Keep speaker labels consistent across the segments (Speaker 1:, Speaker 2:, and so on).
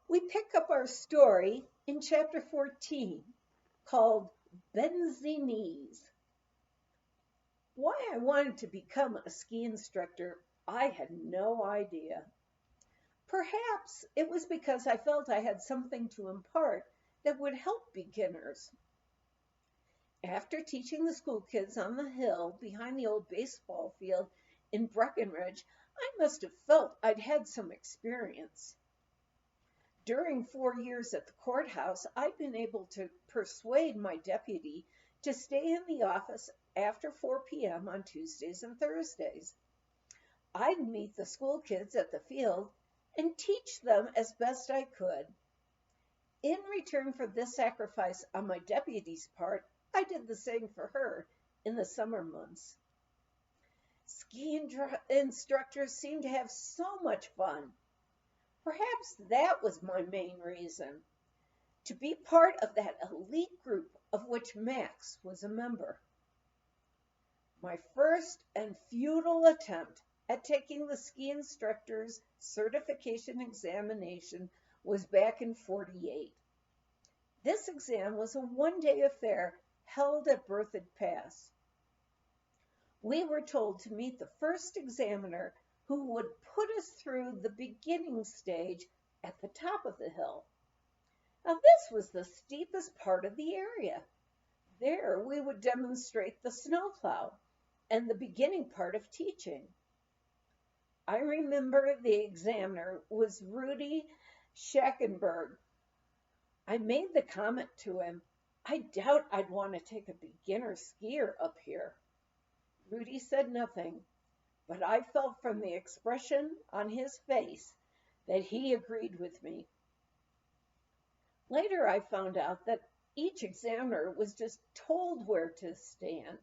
Speaker 1: We pick up our story in chapter 14 called Bends the Knees. Why I wanted to become a ski instructor, I had no idea. Perhaps it was because I felt I had something to impart that would help beginners. After teaching the school kids on the hill behind the old baseball field in Breckenridge, I must have felt I'd had some experience. During 4 years at the courthouse, I'd been able to persuade my deputy to stay in the office after 4 p.m. on Tuesdays and Thursdays. I'd meet the school kids at the field and teach them as best I could. In return for this sacrifice on my deputy's part, I did the same for her in the summer months. Ski instructors seem to have so much fun. Perhaps that was my main reason, to be part of that elite group of which Max was a member. My first and futile attempt at taking the ski instructor's certification examination was back in '48. This exam was a one-day affair held at Loveland Pass. We were told to meet the first examiner who would put us through the beginning stage at the top of the hill. Now, this was the steepest part of the area. There we would demonstrate the snowplow and the beginning part of teaching. I remember the examiner was Rudy Schackenberg. I made the comment to him, "I doubt I'd want to take a beginner skier up here." Rudy said nothing, but I felt from the expression on his face that he agreed with me. Later I found out that each examiner was just told where to stand.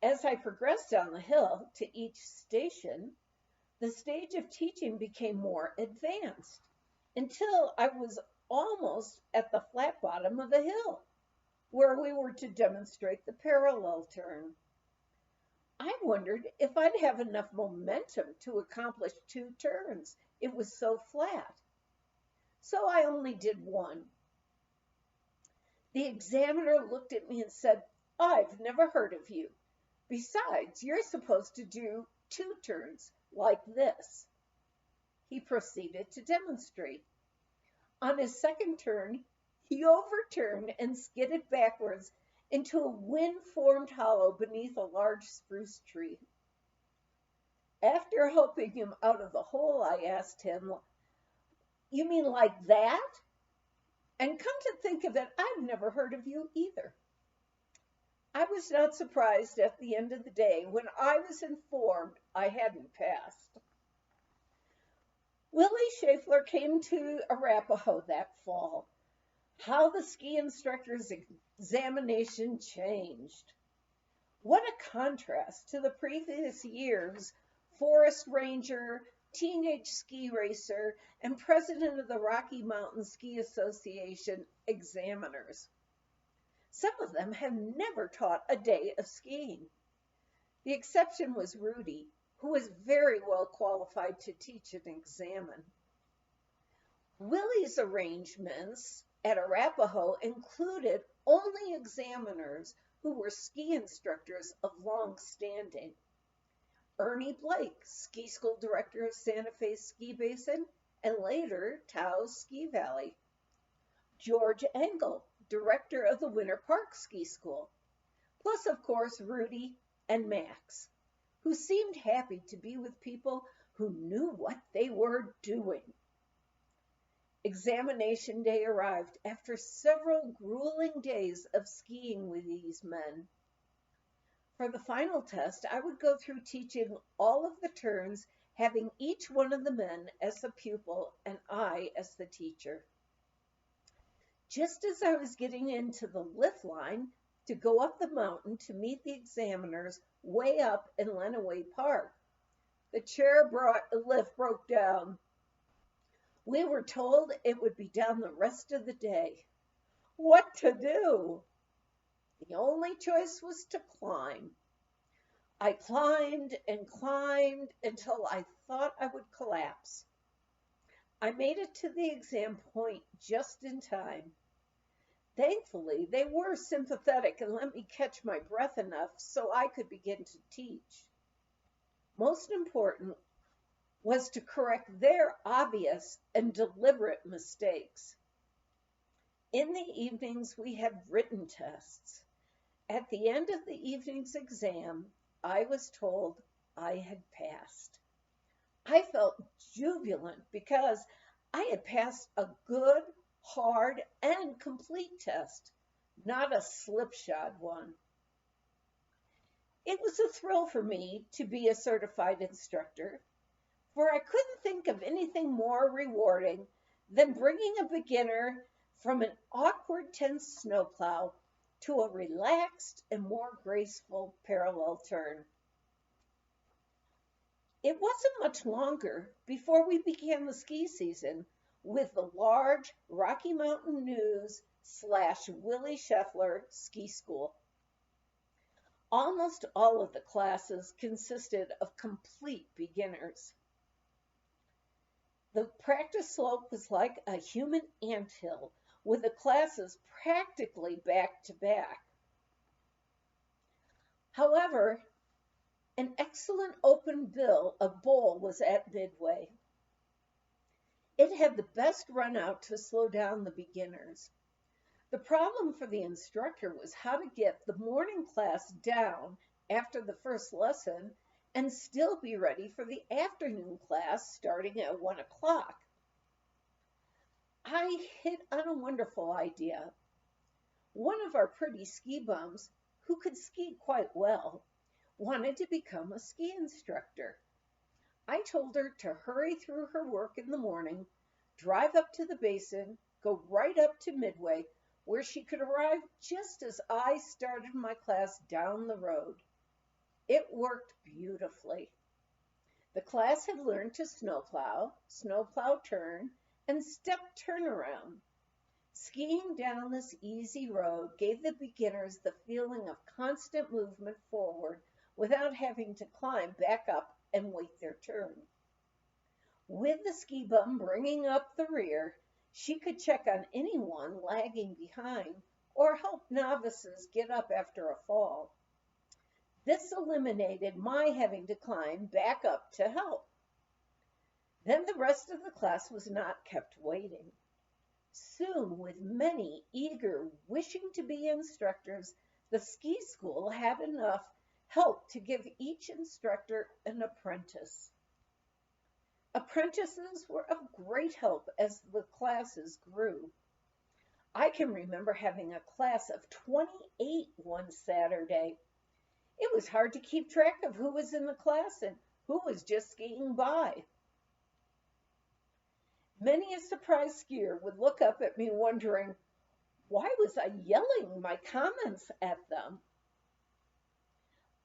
Speaker 1: As I progressed down the hill to each station, the stage of teaching became more advanced until I was almost at the flat bottom of the hill, where we were to demonstrate the parallel turn. I wondered if I'd have enough momentum to accomplish 2 turns. It was so flat. So I only did 1. The examiner looked at me and said, "I've never heard of you. Besides, you're supposed to do 2 turns like this." He proceeded to demonstrate. On his second turn, he overturned and skidded backwards into a wind-formed hollow beneath a large spruce tree. After helping him out of the hole, I asked him, "You mean like that? And come to think of it, I've never heard of you either." I was not surprised at the end of the day when I was informed I hadn't passed. Willie Schaeffler came to Arapahoe that fall. How the ski instructor's examination changed. What a contrast to the previous year's forest ranger, teenage ski racer, and president of the Rocky Mountain Ski Association examiners. Some of them have never taught a day of skiing. The exception was Rudy, who was very well qualified to teach and examine. Willie's arrangements at Arapahoe included only examiners who were ski instructors of long standing. Ernie Blake, ski school director of Santa Fe Ski Basin and later Taos Ski Valley. George Engel, director of the Winter Park Ski School. Plus, of course, Rudy and Max, who seemed happy to be with people who knew what they were doing. Examination day arrived after several grueling days of skiing with these men. For the final test, I would go through teaching all of the turns, having each one of the men as the pupil and I as the teacher. Just as I was getting into the lift line to go up the mountain to meet the examiners way up in Lenawee Park, the lift broke down. We were told it would be down the rest of the day. What to do? The only choice was to climb. I climbed and climbed until I thought I would collapse. I made it to the exam point just in time. Thankfully, they were sympathetic and let me catch my breath enough so I could begin to teach. Most important was to correct their obvious and deliberate mistakes. In the evenings, we had written tests. At the end of the evening's exam, I was told I had passed. I felt jubilant because I had passed a good, hard, and complete test, not a slipshod one. It was a thrill for me to be a certified instructor, for I couldn't think of anything more rewarding than bringing a beginner from an awkward, tense snowplow to a relaxed and more graceful parallel turn. It wasn't much longer before we began the ski season with the large Rocky Mountain News / Willie Scheffler Ski School. Almost all of the classes consisted of complete beginners. The practice slope was like a human anthill, with the classes practically back to back. However, an excellent open bowl was at Midway. It had the best run out to slow down the beginners. The problem for the instructor was how to get the morning class down after the first lesson and still be ready for the afternoon class starting at 1 o'clock. I hit on a wonderful idea. One of our pretty ski bums, who could ski quite well, wanted to become a ski instructor. I told her to hurry through her work in the morning, drive up to the basin, go right up to Midway, where she could arrive just as I started my class down the road. It worked beautifully. The class had learned to snowplow turn, and step turnaround. Skiing down this easy road gave the beginners the feeling of constant movement forward without having to climb back up and wait their turn. With the ski bum bringing up the rear, she could check on anyone lagging behind or help novices get up after a fall. This eliminated my having to climb back up to help. Then the rest of the class was not kept waiting. Soon, with many eager, wishing to be instructors, the ski school had enough help to give each instructor an apprentice. Apprentices were of great help as the classes grew. I can remember having a class of 28 one Saturday. It was hard to keep track of who was in the class and who was just skiing by. Many a surprised skier would look up at me wondering, why was I yelling my comments at them?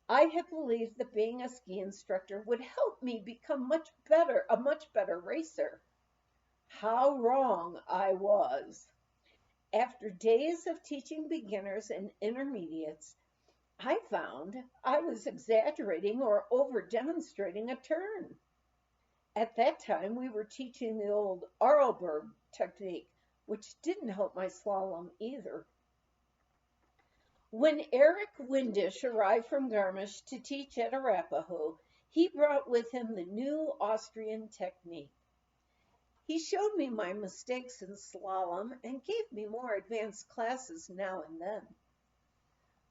Speaker 1: I had believed that being a ski instructor would help me become a much better racer. How wrong I was. After days of teaching beginners and intermediates, I found I was exaggerating or over-demonstrating a turn. At that time, we were teaching the old Arlberg technique, which didn't help my slalom either. When Eric Windisch arrived from Garmisch to teach at Arapahoe, he brought with him the new Austrian technique. He showed me my mistakes in slalom and gave me more advanced classes now and then.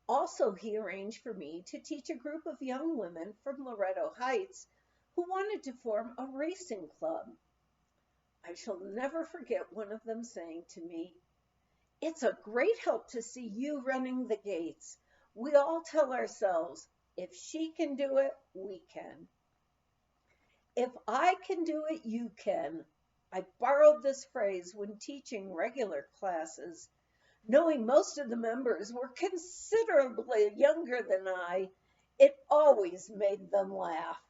Speaker 1: Also, he arranged for me to teach a group of young women from Loretto Heights who wanted to form a racing club. I shall never forget one of them saying to me, "It's a great help to see you running the gates. We all tell ourselves, if she can do it, we can." If I can do it, you can. I borrowed this phrase when teaching regular classes. Knowing most of the members were considerably younger than I, it always made them laugh.